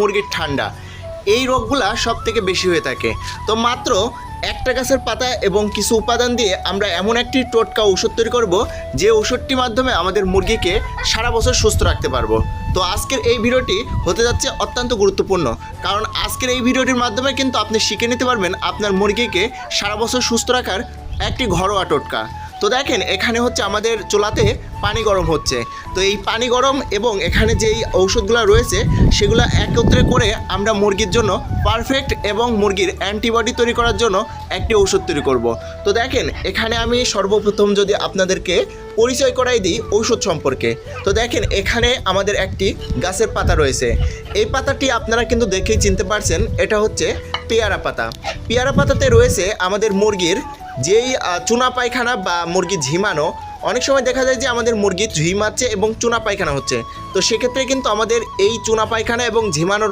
মুরগির ঠান্ডা, এই রোগগুলা সব থেকে বেশি হয়ে থাকে। তো মাত্র একটা গাছের পাতা এবং কিছু উপাদান দিয়ে আমরা এমন একটি টোটকা ওষুধ তৈরি করব, যে ওষুধটির মাধ্যমে আমাদের মুরগিকে সারা বছর সুস্থ রাখতে পারবো। তো আজকের এই ভিডিওটি হতে যাচ্ছে অত্যন্ত গুরুত্বপূর্ণ, কারণ আজকের এই ভিডিওটির মাধ্যমে কিন্তু আপনি শিখে নিতে পারবেন আপনার মুরগিকে সারা বছর সুস্থ রাখার একটি ঘরোয়া টোটকা। তো দেখেন, এখানে হচ্ছে আমাদের চুলাতে পানি গরম হচ্ছে। তো এই পানি গরম এবং এখানে যেই ঔষধগুলো রয়েছে সেগুলো একত্রে করে আমরা মুরগির জন্য পারফেক্ট এবং মুরগির অ্যান্টিবডি তৈরি করার জন্য একটি ঔষধ তৈরি করব। তো দেখেন, এখানে আমি সর্বপ্রথম যদি আপনাদেরকে পরিচয় করাই দিই ঔষধ সম্পর্কে। তো দেখেন, এখানে আমাদের একটি গাছের পাতা রয়েছে। এই পাতাটি আপনারা কিন্তু দেখেই চিনতে পারছেন, এটা হচ্ছে পেয়ারা পাতা। পেয়ারা পাতাতে রয়েছে আমাদের মুরগির যেই চুনা পায়খানা বা মুরগি ঝিমানো, অনেক সময় দেখা যায় যে আমাদের মুরগি ঝিমাচ্ছে এবং চুনা পায়খানা হচ্ছে। তো সেক্ষেত্রে কিন্তু আমাদের এই চুনা পায়খানা এবং ঝিমানোর